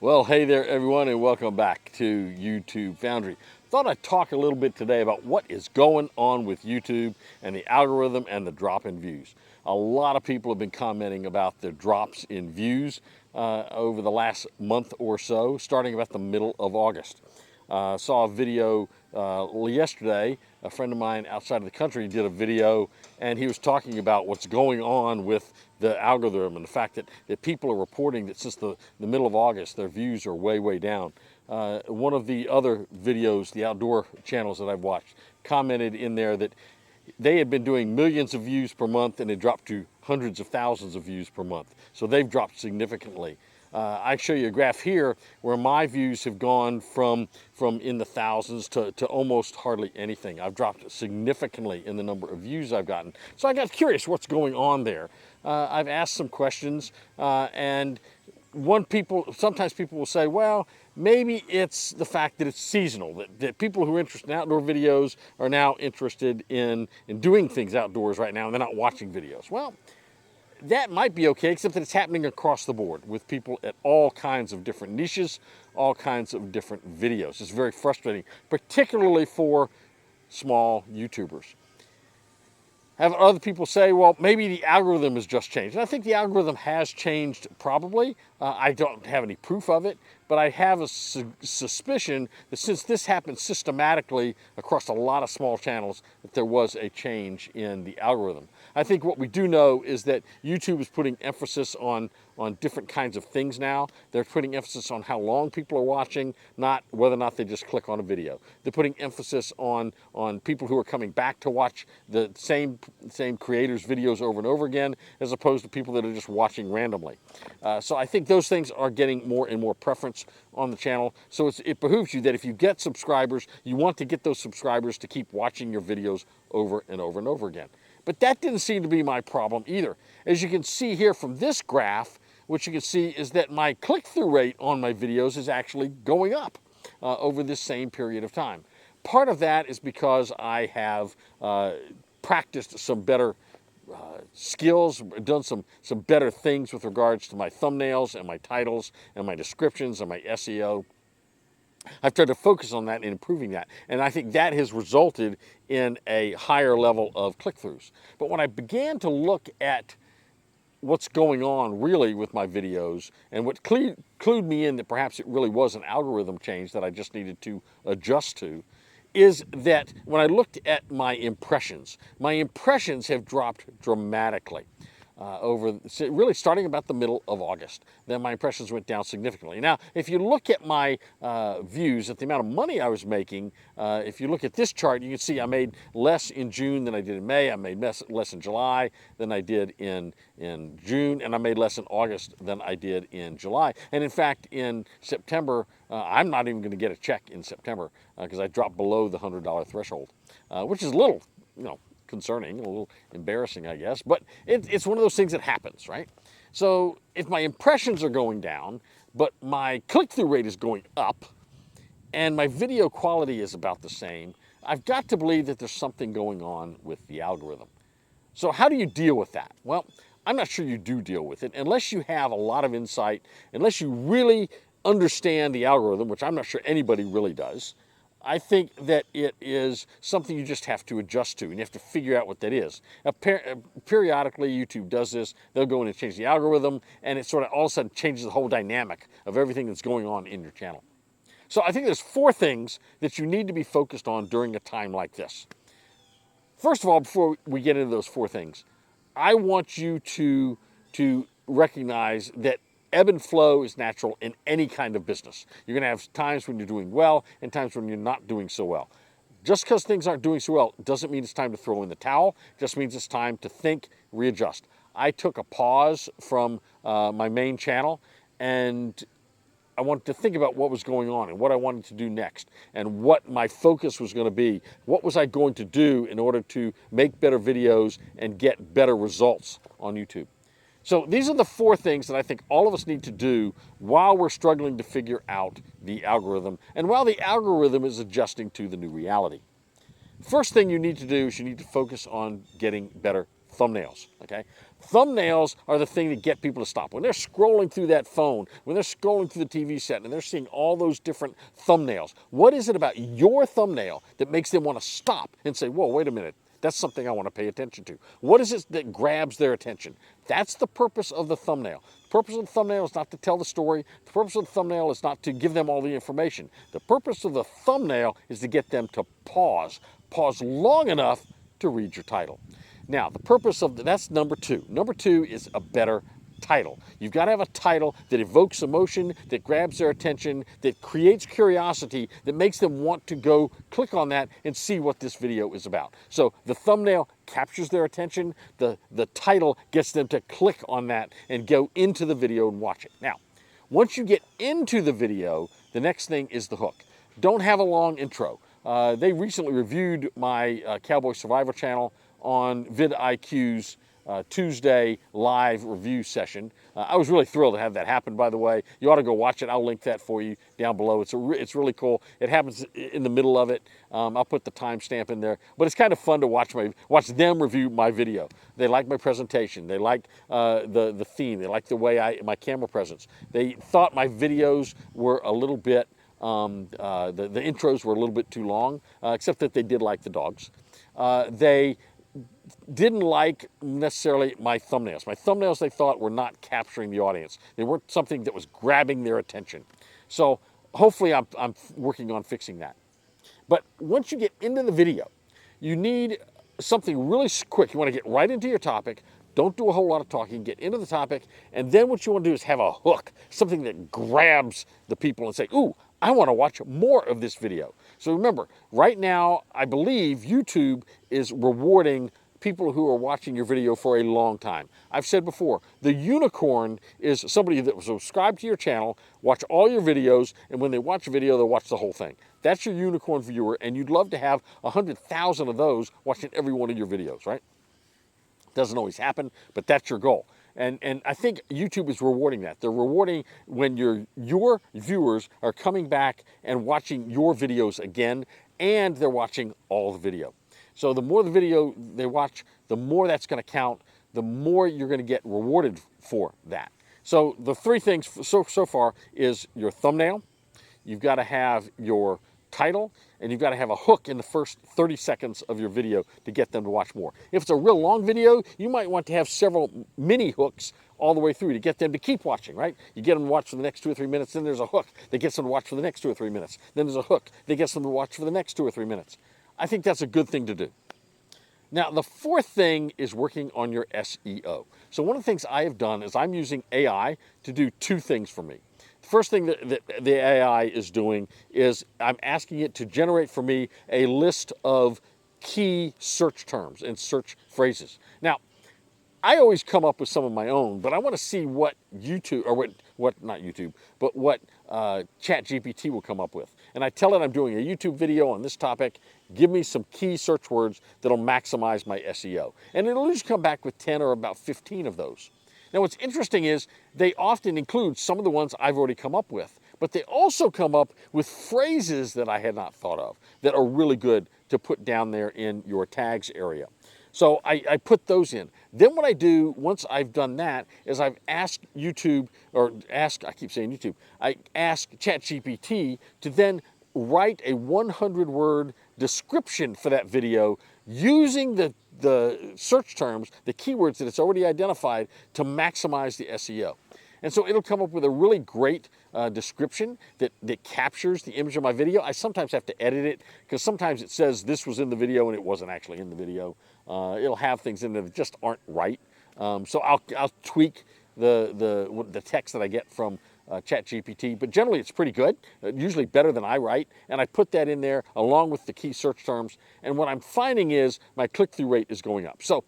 Well, hey there everyone, and welcome back to YouTube Foundry. Thought I'd talk a little bit today about what is going on with YouTube and the algorithm and the drop in views. A lot of people have been commenting about the drops in views over the last month or so, starting about the middle of August. Saw a video yesterday. A friend of mine outside of the country did a video, and he was talking about what's going on with the algorithm and the fact that people are reporting that since the middle of August, their views are way down. One of the other videos, the outdoor channels that I've watched, commented in there that they had been doing millions of views per month and it dropped to hundreds of thousands of views per month. So they've dropped significantly. I show you a graph here where my views have gone from in the thousands to almost hardly anything. I've dropped significantly in the number of views I've gotten. So I got curious what's going on there. I've asked some questions and sometimes people will say, well, maybe it's the fact that it's seasonal, that people who are interested in outdoor videos are now interested in doing things outdoors right now and they're not watching videos. Well, that might be okay, except that it's happening across the board with people at all kinds of different niches, all kinds of different videos. It's very frustrating, particularly for small YouTubers. Have other people say, well, maybe the algorithm has just changed. And I think the algorithm has changed probably. I don't have any proof of it, but I have a suspicion that since this happened systematically across a lot of small channels, that there was a change in the algorithm. I think what we do know is that YouTube is putting emphasis on different kinds of things now. They're putting emphasis on how long people are watching, not whether or not they just click on a video. They're putting emphasis on people who are coming back to watch the same creators' videos over and over again, as opposed to people that are just watching randomly. So I think those things are getting more and more preference on the channel. So it behooves you that if you get subscribers, you want to get those subscribers to keep watching your videos over and over and over again. But that didn't seem to be my problem either. As you can see here from this graph, what you can see is that my click-through rate on my videos is actually going up over this same period of time. Part of that is because I have practiced some better skills, done some better things with regards to my thumbnails and my titles and my descriptions and my SEO. I've tried to focus on that and improving that. And I think that has resulted in a higher level of click-throughs. But when I began to look at what's going on really with my videos and what clued me in that perhaps it really was an algorithm change that I just needed to adjust to, is that when I looked at my impressions have dropped dramatically. Really starting about the middle of August, then my impressions went down significantly. Now, if you look at my views, at the amount of money I was making, if you look at this chart, you can see I made less in June than I did in May. I made less in July than I did in June, and I made less in August than I did in July. And in fact, in September, I'm not even going to get a check in September because I dropped below the $100 threshold, which is a little, concerning, a little embarrassing, I guess, but it's one of those things that happens, right? So if my impressions are going down, but my click-through rate is going up, and my video quality is about the same, I've got to believe that there's something going on with the algorithm. So how do you deal with that? Well, I'm not sure you do deal with it unless you have a lot of insight, unless you really understand the algorithm, which I'm not sure anybody really does. I think that it is something you just have to adjust to, and you have to figure out what that is. Periodically, YouTube does this. They'll go in and change the algorithm, and it sort of all of a sudden changes the whole dynamic of everything that's going on in your channel. So I think there's 4 things that you need to be focused on during a time like this. First of all, before we get into those 4 things, I want you to recognize that ebb and flow is natural in any kind of business. You're going to have times when you're doing well and times when you're not doing so well. Just because things aren't doing so well doesn't mean it's time to throw in the towel. It just means it's time to think, readjust. I took a pause from my main channel and I wanted to think about what was going on and what I wanted to do next and what my focus was going to be. What was I going to do in order to make better videos and get better results on YouTube? So these are the 4 things that I think all of us need to do while we're struggling to figure out the algorithm and while the algorithm is adjusting to the new reality. First thing you need to do is you need to focus on getting better thumbnails, okay? Thumbnails are the thing that get people to stop. When they're scrolling through that phone, when they're scrolling through the TV set and they're seeing all those different thumbnails, what is it about your thumbnail that makes them want to stop and say, whoa, wait a minute, that's something I want to pay attention to? What is it that grabs their attention? That's the purpose of the thumbnail. The purpose of the thumbnail is not to tell the story. The purpose of the thumbnail is not to give them all the information. The purpose of the thumbnail is to get them to pause long enough to read your title. Now, the purpose of that's number two. Number two is a better title. You've got to have a title that evokes emotion, that grabs their attention, that creates curiosity, that makes them want to go click on that and see what this video is about. So the thumbnail captures their attention, the title gets them to click on that and go into the video and watch it. Now, once you get into the video, the next thing is the hook. Don't have a long intro. They recently reviewed my Cowboy Survival channel on vidIQ's Tuesday live review session. I was really thrilled to have that happen, by the way. You ought to go watch it. I'll link that for you down below. It's really cool. It happens in the middle of it. I'll put the timestamp in there. But it's kind of fun to watch them review my video. They like my presentation. They like the theme. They like the way my camera presence. They thought my videos were a little bit, the intros were a little bit too long, except that they did like the dogs. They didn't like necessarily my thumbnails. My thumbnails, they thought, were not capturing the audience. They weren't something that was grabbing their attention. So hopefully I'm working on fixing that. But once you get into the video, you need something really quick. You want to get right into your topic. Don't do a whole lot of talking. Get into the topic. And then what you want to do is have a hook, something that grabs the people and say, ooh, I want to watch more of this video. So remember, right now, I believe YouTube is rewarding people who are watching your video for a long time. I've said before, the unicorn is somebody that will subscribe to your channel, watch all your videos, and when they watch a video, they'll watch the whole thing. That's your unicorn viewer, and you'd love to have 100,000 of those watching every one of your videos, right? Doesn't always happen, but that's your goal. And I think YouTube is rewarding that. They're rewarding when your viewers are coming back and watching your videos again, and they're watching all the video. So the more the video they watch, the more that's going to count, the more you're going to get rewarded for that. So the three things so far is your thumbnail, you've got to have your title, and you've got to have a hook in the first 30 seconds of your video to get them to watch more. If it's a real long video, you might want to have several mini hooks all the way through to get them to keep watching, right? You get them to watch for the next 2 or 3 minutes, then there's a hook that gets them to watch for the next 2 or 3 minutes. Then there's a hook that gets them to watch for the next 2 or 3 minutes. I think that's a good thing to do. Now, the fourth thing is working on your SEO. So one of the things I have done is I'm using AI to do two things for me. The first thing that the AI is doing is I'm asking it to generate for me a list of key search terms and search phrases. Now, I always come up with some of my own, but I want to see what YouTube, or not YouTube, but what ChatGPT will come up with. And I tell it I'm doing a YouTube video on this topic. Give me some key search words that'll maximize my SEO. And it'll usually come back with 10 or about 15 of those. Now, what's interesting is they often include some of the ones I've already come up with, but they also come up with phrases that I had not thought of that are really good to put down there in your tags area. So I put those in. Then what I do once I've done that is I've asked YouTube, I keep saying YouTube, I ask ChatGPT to then write a 100-word description for that video using the search terms, the keywords that it's already identified to maximize the SEO. And so it'll come up with a really great description that captures the image of my video. I sometimes have to edit it because sometimes it says this was in the video and it wasn't actually in the video. It'll have things in there that just aren't right. So I'll tweak the text that I get from ChatGPT, but generally it's pretty good, usually better than I write, and I put that in there along with the key search terms, and what I'm finding is my click-through rate is going up. So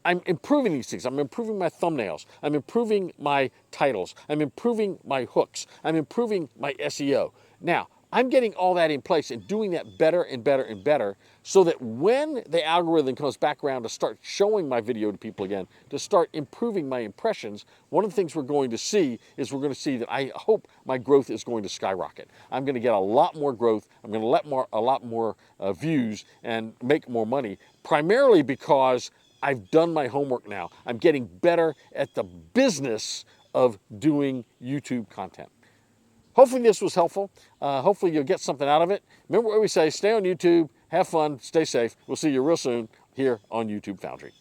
I'm improving these things. I'm improving my thumbnails. I'm improving my titles. I'm improving my hooks. I'm improving my SEO. Now, I'm getting all that in place and doing that better and better and better so that when the algorithm comes back around to start showing my video to people again, to start improving my impressions, one of the things we're going to see is we're going to see that I hope my growth is going to skyrocket. I'm going to get a lot more growth. I'm going to let a lot more views and make more money, primarily because I've done my homework now. I'm getting better at the business of doing YouTube content. Hopefully this was helpful. Hopefully you'll get something out of it. Remember what we say, stay on YouTube, have fun, stay safe. We'll see you real soon here on YouTube Foundry.